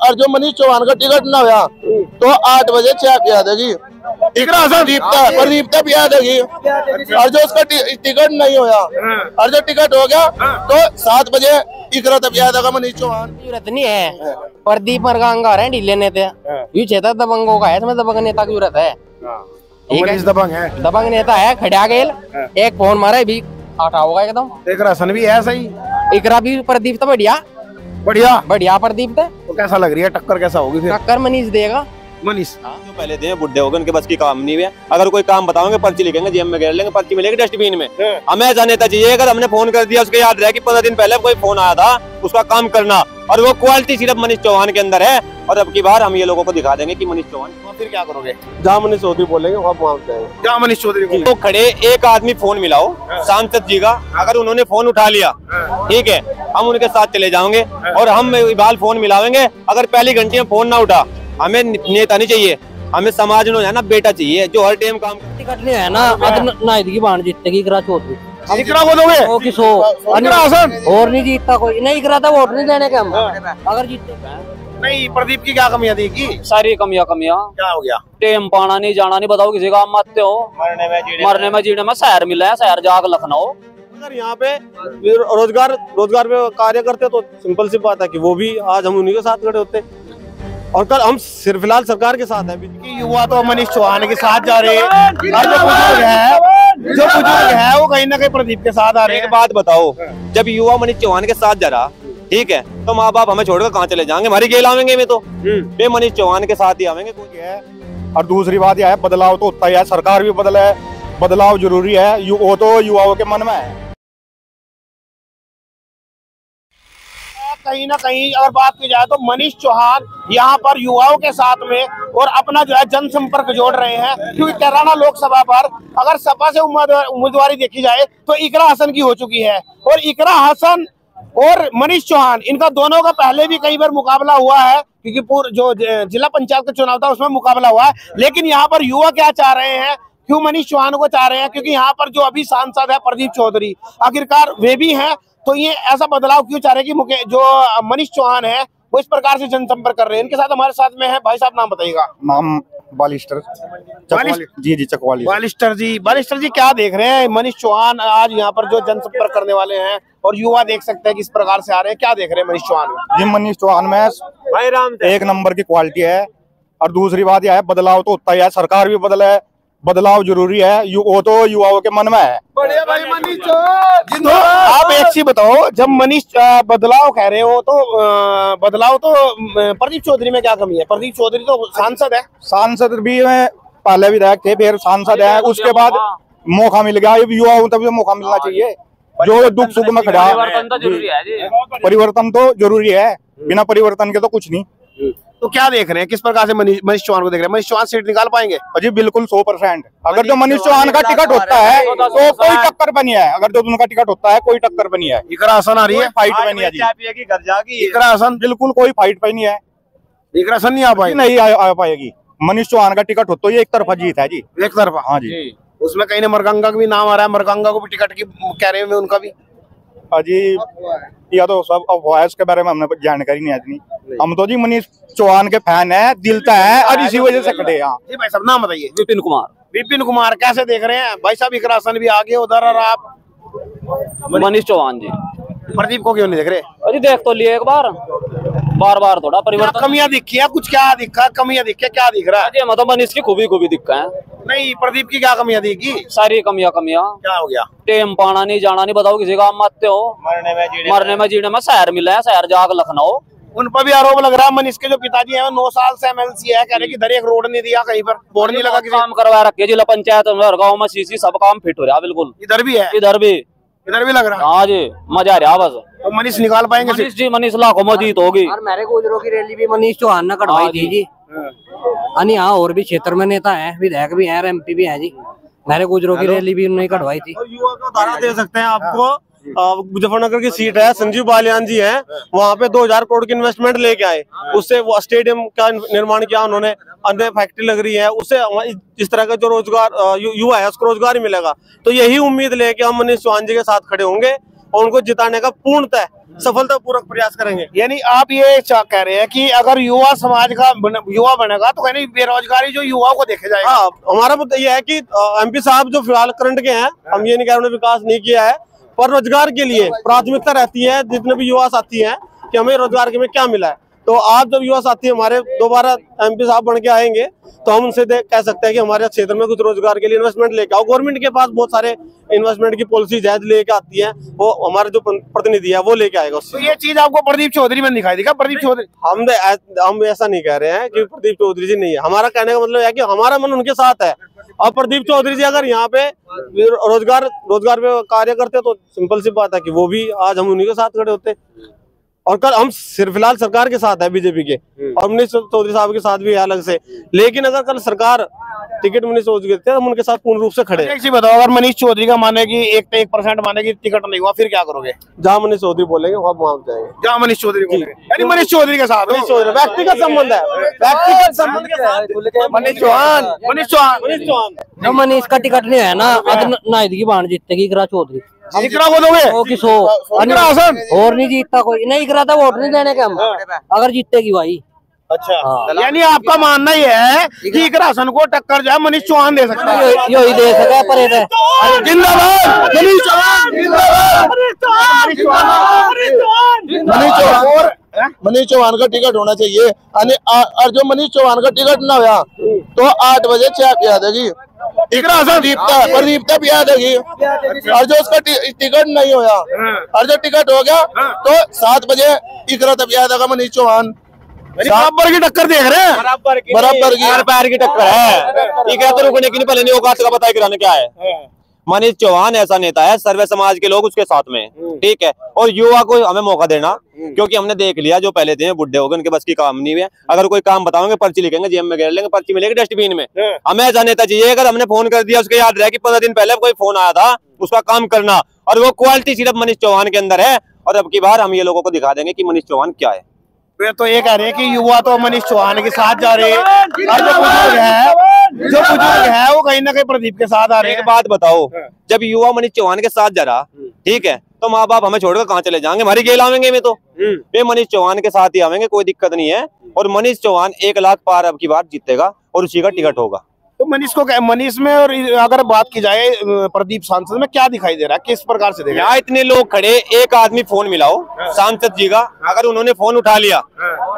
और जो मनीष चौहान का टिकट ना हुआ तो 8 बजे चेक किया देगी प्रदीप भी आ देगी। और जो उसका टिकट नहीं हुआ और जो टिकट हो गया तो 7 बजे इकरा तब याद आएगा मनीष चौहान। जरूरत नहीं है, प्रदीप मरगांगा रहे ढीले नेता यू क्षेत्र दबंगों का है, इसमें दबंग नेता की जरूरत है। ठीक है, दबंग नेता है, खड़ा गेल एक फोन मारे भी आटा होगा एकदम। एक राशन भी है सही, इकरा भी प्रदीप तो बढ़िया बढ़िया बढ़िया प्रदीप तो कैसा लग रही है टक्कर कैसा होगी फिर? टक्कर मनीष देगा। मनीष जो पहले थे बुढ़े हो गए, उनके बस की काम नहीं है। अगर कोई काम बताओगे पर्ची लिखेंगे, जेब में घेर लेंगे, पर्ची मिलेगी डस्टबिन में। हमें ऐसा नेता चाहिए, अगर हमने फोन कर दिया उसके याद रहे कि 15 दिन पहले कोई फोन आया था, उसका काम करना, और वो क्वालिटी सिर्फ मनीष चौहान के अंदर है। और अब की बार हम ये लोगों को दिखा देंगे कि मनीष चौहान। फिर क्या करोगे? जहाँ मनीष चौधरी बोलेंगे वहाँ पहुँच जाएंगे। जहाँ मनीष चौधरी को तो खड़े एक आदमी फोन मिलाओ सांसद जी का, अगर उन्होंने फोन उठा लिया ठीक है, हम उनके साथ चले जाएंगे और हम इबाल फोन मिलावेंगे। अगर पहली घंटे में फोन ना उठा, हमें नेता नहीं चाहिए, हमें समाज में ना बेटा चाहिए जो हर टाइम काम। टिकट नहीं है ना, नाइद की बाण जीतेगी इकरा चौधरी। इकरा को दोगे? ओ किसो और नहीं जीतता कोई, नहीं इकरा था वोट नहीं देने के हम। अगर जीते नहीं, प्रदीप की क्या कमियां देखी? सारी कमियां क्या हो गया? टेम पाना नहीं जाना नहीं, बताओ किसी काम आते हो, मरने में जीने में शहर मिला है, शहर जाग लखनऊ। अगर यहाँ पे रोजगार पे कार्य करते तो सिंपल सी बात है कि वो भी आज हम उन्हीं के साथ खड़े होते, और कल हम सिर्फ फिलहाल सरकार के साथ है। युवा तो मनीष चौहान के साथ जा रहे हैं, और जो बुजुर्ग है वो कहीं ना कहीं प्रदीप के साथ आ रहे हैं। एक बात बताओ, जब युवा मनीष चौहान के साथ जा रहा ठीक है, तो माँ बाप हमें छोड़कर कहाँ चले जाएंगे? हमारी गेल आवेंगे में तो वे मनीष चौहान के साथ ही आवेंगे। और दूसरी बात यह है, बदलाव तो होता ही है, सरकार भी बदले, बदलाव जरूरी है, वो तो युवाओं के मन में है। कहीं ना कहीं अगर बात की जाए तो मनीष चौहान यहाँ पर युवाओं के साथ में और अपना जो है जनसंपर्क जोड़ रहे हैं, क्योंकि कैराना लोकसभा पर अगर सपा से उम्मीदवारी देखी जाए तो इकरा हसन की हो चुकी है, और इकरा हसन और मनीष चौहान इनका दोनों का पहले भी कई बार मुकाबला हुआ है, क्योंकि जो जिला पंचायत का चुनाव था उसमें मुकाबला हुआ है। लेकिन यहाँ पर युवा क्या चाह रहे हैं, क्यों मनीष चौहान को चाह रहे हैं? क्योंकि यहाँ पर जो अभी सांसद है प्रदीप चौधरी, आखिरकार वे भी हैं, तो ये ऐसा बदलाव क्यों चाह रहे हैं कि जो मनीष चौहान है वो इस प्रकार से जनसंपर्क कर रहे हैं? इनके साथ हमारे साथ में है भाई साहब, नाम बताइएगा। नाम बालिस्टर जी चकवाली। बालिस्टर जी क्या देख रहे हैं? मनीष चौहान आज यहाँ पर जो जनसंपर्क करने वाले हैं और युवा देख सकते हैं किस प्रकार से आ रहे हैं, क्या देख रहे हैं मनीष चौहान? जी मनीष चौहान में भाई राम एक नंबर की क्वालिटी है, और दूसरी बात यह है, बदलाव तो होता ही है, सरकार भी बदले, बदलाव जरूरी है, वो तो युवाओं के मन में है। बढ़िया भाई मनीष चौहान। आप एक चीज बताओ, जब मनीष बदलाव कह रहे हो तो बदलाव तो प्रदीप चौधरी में क्या कमी है? प्रदीप चौधरी तो सांसद है, सांसद भी पहले विधायक थे, फिर सांसद है, उसके बाद मौका मिल गया, युवाओं तभी मौका मिलना चाहिए, जो दुख सुख में खड़ा। परिवर्तन तो जरूरी है, बिना परिवर्तन के तो कुछ नहीं। तो क्या देख रहे हैं, किस प्रकार से मनीष चौहान को देख रहे हैं? मनीष चौहान सीट निकाल पाएंगे? जी बिल्कुल 100%। अगर जो मनीष चौहान का टिकट होता है तो कोई टक्कर बनी है, अगर जो उनका टिकट होता है कोई टक्कर बनी है। इकरा हसन आ रही है, फाइट पे नहीं है, घर जागी इकरा हसन बिल्कुल कोई फाइट पे नहीं है, इकरा हसन नहीं आ पाएगी, नहीं आ पाएगी। मनीष चौहान का टिकट हो तो ये एक तरफा जीत है जी, एक तरफा। हाँ जी। उसमें कहीं ने मरगंगा का भी नाम आ रहा है, मरगंगा को भी टिकट की कह रहे हैं उनका भी। जी या तो सब वॉइस के बारे में हमने जानकारी नहीं आती, हम तो जी मनीष चौहान के फैन है, दिल का है, और इसी वजह से खड़े यहाँ। जी भाई साहब, नाम बताइए। विपिन कुमार। विपिन कुमार, कैसे देख रहे हैं भाई साहब? इकरा हसन भी आगे उधर, और आप मनीष चौहान जी। प्रदीप को क्यों नहीं देख रहे? अरे देख तो लिए एक बार बार थोड़ा परिवर्तन। कमियां दिखी है कुछ? क्या दिखा? कमियां दिखी, क्या दिख रहा है? मतलब मनीष की खूबी दिखा है। नहीं, प्रदीप की क्या कमियां दिखी? सारी कमियां क्या हो गया? टेम पाना नहीं जाना नहीं, बताओ किसी काम आते हो, मरने में जीने में शहर मिला है, शहर जाग लखनऊ। उन पर भी आरोप लग रहा है, मनीष के जो पिताजी हैं 9 साल से MLC है, कह रहे कि इधर एक रोड नहीं दिया, कहीं पर बोर्ड नहीं लगा, किसी काम करवा रखे जिला पंचायत गाँव में, सीसी सब काम फिट हो रहा बिल्कुल। इधर भी है, इधर भी लग रहा। हाँ जी, मजा आ रहा बस। तो मनीष निकाल पाएंगे? मनीष लाखों में जीत होगी। मेरे गुजरों की रैली भी मनीष चौहान ने कटवाई थी जी। अनि हाँ, और भी क्षेत्र में नेता है, विधायक भी है, MP भी है जी। मेरे गुजरों की रैली भी उन्होंने कटवाई थी। युवा को उदाहरण दे सकते हैं आपको, मुजफ्फरनगर की सीट है, संजीव बालियान जी हैं, वहाँ पे 2000 करोड़ की इन्वेस्टमेंट लेके आए, उससे वो स्टेडियम का निर्माण किया उन्होंने, अन्य फैक्ट्री लग रही है, उससे इस तरह का जो रोजगार युवा है उसको रोजगार ही मिलेगा। तो यही उम्मीद लेके हम मनीष चौहान जी के साथ खड़े होंगे, और उनको जिताने का पूर्णतः सफलतापूर्वक प्रयास करेंगे। यानी आप ये कह रहे हैं कि अगर युवा समाज का युवा बनेगा तो कहने बेरोजगारी जो युवाओं को देखे जाएगा। हाँ, हमारा मुद्दा यह है कि एमपी साहब जो फिलहाल करंट के हैं, हम ये नहीं कह रहे उन्होंने विकास नहीं किया है, पर रोजगार के लिए प्राथमिकता रहती है जितने भी युवा साथी हैं कि हमें रोजगार के में क्या मिला है। तो आप जब युवा साथी हमारे दोबारा एमपी साहब बन के आएंगे तो हम उनसे कह सकते हैं कि हमारे क्षेत्र में कुछ रोजगार के लिए इन्वेस्टमेंट लेके आओ। गवर्नमेंट के पास बहुत सारे इन्वेस्टमेंट की पॉलिसीज है लेके आती है, वो हमारे जो प्रतिनिधि है वो लेके आएगा। तो ये चीज आपको प्रदीप चौधरी में दिखाई देगा। प्रदीप चौधरी हम ऐसा नहीं कह रहे हैं कि प्रदीप चौधरी जी नहीं है, हमारा कहने का मतलब है कि हमारा मन उनके साथ है। और प्रदीप चौधरी जी अगर यहाँ पे रोजगार पे कार्य करते तो सिंपल सी बात है कि वो भी आज हम उन्हीं के साथ खड़े होते। और कल हम सिर्फ फिलहाल सरकार के साथ है बीजेपी के, और मनीष चौधरी साहब के साथ भी है अलग से, लेकिन अगर कल सरकार टिकट मनीष चौधरी देते हैं हम उनके साथ पूर्ण रूप से खड़े। एक चीज बताओ, अगर मनीष चौधरी का माने कि 1% माने कि टिकट नहीं हुआ फिर क्या करोगे? जहाँ मनीष चौधरी बोलेंगे वहाँ पहुँच जाएंगे। जहाँ मनीष चौधरी बोलेंगे यानी मनीष चौधरी के साथ व्यक्तिगत संबंध है, व्यक्तिगत संबंध के साथ मनीष चौहान जो मनीष का टिकट नहीं है ना, नाइद की बाण जीतेगी इकरा चौधरी। इकरा को दोगे? और नहीं जीतता कोई, नहीं इकरा था वोट नहीं देने के हम, अगर जीतेगी भाई। अच्छा, यानी आपका मानना ही है कि इकरा हसन को टक्कर जो है मनीष चौहान दे सकता है। यही दे सके पर जिंदाबाद मनीष चौहान, मनीष चौहान का टिकट होना चाहिए। और जो मनीष चौहान का टिकट ना हुआ तो 8 बजे चाय पिया देगी इकरा हसन, दीपता पिया देगी। और जो उसका टिकट नहीं हुआ और जो टिकट हो गया तो 7 बजे इकरा तब पिया देगा मनीष चौहान। बराबर की टक्कर देख रहे हैं, बराबर की टक्कर है। इकरा तो रुकने की नहीं, पहले नहीं औकात का पता इकरा ने क्या है। मनीष चौहान ऐसा नेता है, सर्वे समाज के लोग उसके साथ में, ठीक है। और युवा को हमें मौका देना, क्योंकि हमने देख लिया जो पहले थे बुढ़े हो गए, उनके बस की काम नहीं है। अगर कोई काम बताओगे पर्ची लिखेंगे, जेब में घेर लेंगे, पर्ची मिलेगी डस्टबिन में। हमें ऐसा नेता चाहिए, अगर हमने फोन कर दिया उसके याद रहे कि 15 दिन पहले कोई फोन आया था, उसका काम करना। और वो क्वालिटी सिर्फ मनीष चौहान के अंदर है। और अब की बार हम ये लोगों को दिखा देंगे कि मनीष चौहान क्या है। वे तो ये कह रहे हैं कि युवा तो मनीष चौहान के साथ जा रहे हैं, और जो बुजुर्ग है वो कहीं ना कहीं प्रदीप के साथ आ रहे हैं। एक बात बताओ, जब युवा मनीष चौहान के साथ जा रहा, ठीक है, तो माँ बाप हमें छोड़कर कहाँ चले जाएंगे? हमारी गेल आवेंगे में तो वे मनीष चौहान के साथ ही आवेंगे, कोई दिक्कत नहीं है। और मनीष चौहान 1 लाख पार अब की बार जीतेगा और उसी का टिकट होगा। तो मनीष में और अगर बात की जाए प्रदीप सांसद में क्या दिखाई दे रहा है, किस प्रकार से देख रहा है? यहाँ इतने लोग खड़े, एक आदमी फोन मिलाओ सांसद जी का, अगर उन्होंने फोन उठा लिया,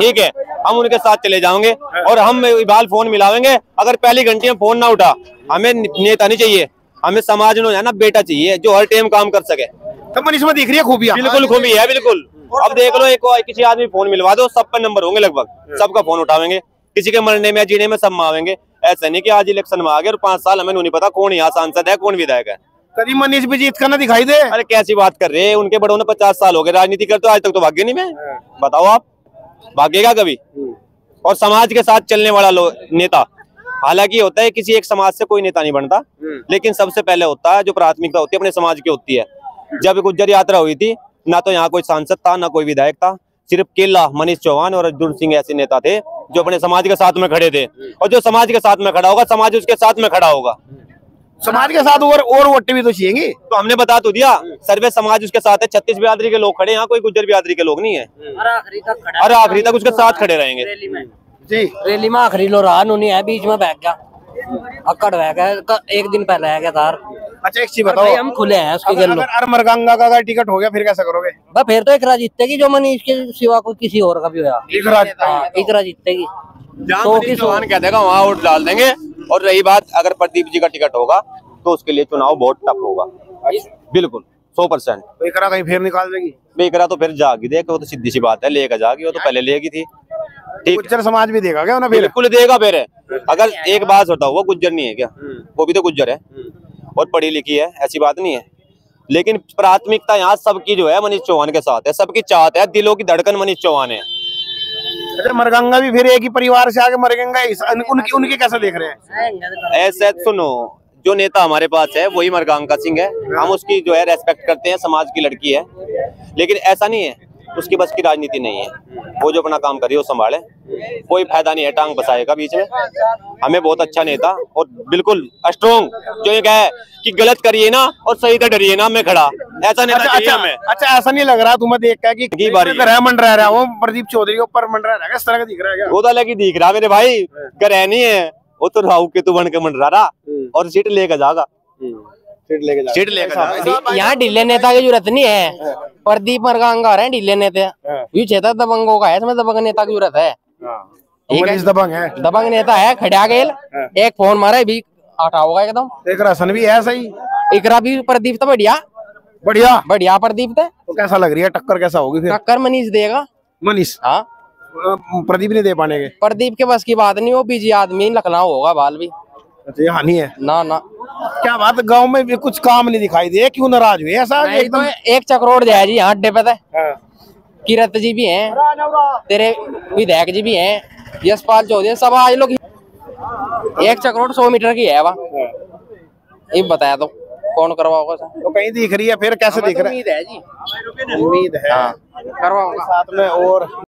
ठीक है, हम उनके साथ चले जाएंगे और हम इबाल फोन मिलावेंगे। अगर पहली घंटे में फोन ना उठा, हमें नेता नहीं चाहिए, हमें समाज में ना बेटा चाहिए जो हर टाइम काम कर सके। तो मनीष में दिख रही है खूबियां? बिल्कुल खूबी है, बिल्कुल। अब देख लो, किसी आदमी फोन मिलवा दो, सब पर नंबर होंगे लगभग, सबका फोन उठावेंगे, किसी के मरने में जीने में सब में आवेंगे। ऐसा नहीं कि आज इलेक्शन में आ गए और 5 साल हमें नहीं पता कौन यहाँ सांसद है कौन विधायक है। कभी मनीष भी जीत करना दिखाई दे? अरे कैसी बात कर रहे हैं, उनके बड़ों ने 50 साल हो गए राजनीति करते, आज तक तो भाग्य नहीं। मैं बताओ, आप भागेगा कभी? और समाज के साथ चलने वाला नेता, हालांकि होता है किसी एक समाज से कोई नेता नहीं बनता, लेकिन सबसे पहले होता है जो प्राथमिकता होती है अपने समाज की होती है। जब गुज्जर यात्रा हुई थी, ना तो यहाँ कोई सांसद था ना कोई विधायक था, सिर्फ केला मनीष चौहान और अर्जुन सिंह ऐसे नेता थे जो अपने समाज के साथ में खड़े थे। और जो समाज के साथ में खड़ा होगा, समाज उसके साथ में खड़ा होगा। समाज के साथ और वोट भी तो चाहिए। तो हमने बता तो दिया, सर्वे समाज उसके साथ है। 36 बिरादरी के लोग खड़े, यहाँ कोई गुज्जर बिरादरी के लोग नहीं है, और आखिरी तक उसके साथ खड़े रहेंगे। जी, रैली में आखिरी लो रहा नहीं है, बीच में बैठ गया, अकड़ बह गया, एक दिन पहले रह गया था। अच्छा, एक चीज बताओ, हम खुले हैं उसकी गल। अगर मरगंगा का टिकट हो गया फिर कैसा करोगे? फिर तो इकरा जीतेगी, जो मनीष के सिवा कोई किसी और का भी होया, इकरा जीतेगी। तो चौहान कह देगा वहाँ वोट डाल देंगे। और रही बात, अगर प्रदीप जी का टिकट होगा तो उसके लिए चुनाव बहुत टफ होगा, बिल्कुल 100%। तो इकरा कहीं फिर निकाल देगी? इकरा तो फिर जागी, देख वो तो सीधी सी बात है, लेकर जागी, वो तो पहले लेगी थी। ठीक, गुज्जर समाज भी देगा क्या? बिल्कुल देगा। फिर अगर एक बात होता हुआ, गुज्जर नहीं है क्या? वो भी तो गुज्जर है और पढ़ी लिखी है, ऐसी बात नहीं है। लेकिन प्राथमिकता यहाँ सबकी जो है मनीष चौहान के साथ है, सबकी चाहत है, दिलों की धड़कन मनीष चौहान है। अच्छा, मरगंगा भी फिर एक ही परिवार से आगे मरगंगा, उनकी कैसे देख रहे हैं? ऐसे सुनो, जो नेता हमारे पास है वही मरगंगा सिंह है, हम उसकी जो है रेस्पेक्ट करते हैं, समाज की लड़की है। लेकिन ऐसा नहीं है उसकी बस की राजनीति नहीं है। वो जो अपना काम करिए वो संभाले, कोई फायदा नहीं है टांग बसाएगा बीच में। हमें बहुत अच्छा नेता और बिल्कुल स्ट्रॉन्ग, जो ये कहे कि गलत करिए ना और सही तो डरिए ना, मैं खड़ा, ऐसा नेता चाहिए हमें। अच्छा, ऐसा नहीं लग रहा तुम्हें देख कर कि मंडरा रहा वो प्रदीप चौधरी के ऊपर मंडरा रहा है, इस तरह का दिख रहा है क्या? वो तो अलग ही दिख रहा मेरे भाई, करे नहीं है वो तो राहु के तू बन के मंडरा रहा और सीट लेकर जाएगा, सीट लेकर जाएगा। यहाँ ढीले नेता की जरूरत नहीं है। प्रदीप मरगांगा आ रहे हैं ढीले नेता। ये क्षेत्र दबंगों का है, इसमें दबंग नेता की जरूरत है। ठीक है, दबंग है, दबंग नेता है। खड़ा गेल एक फोन मारा भी आटा होगा एकदम। एक राशन भी है सही, इकरा भी प्रदीप तो बढ़िया बढ़िया बढ़िया प्रदीप तो कैसा लग रही है टक्कर, कैसा होगी फिर? टक्कर मनीष देगा। मनीष? हाँ, प्रदीप नहीं दे पाने के? प्रदीप के बस की बात नहीं, वो बीजी आदमी लखनऊ होगा बाल भी। अच्छा, ये हानि है ना ना, क्या बात, गांव में भी कुछ काम नहीं दिखाई दे, क्यों नाराज हुए ऐसा? एकदम एक चक्रोड़ जाए जी यहाँ अड्डे पे। किरत जी भी हैं, तेरे विधायक जी भी हैं, यशपाल चौधरी, सब आज लोग। एक चक्रोड़ 100 मीटर की है वहाँ, ये बताया तो कौन करवाओगा? तो कहीं दिख रही है फिर, कैसे दिख रहा है? उम्मीद है जी, उम्मीद है करवाओगा साथ में। और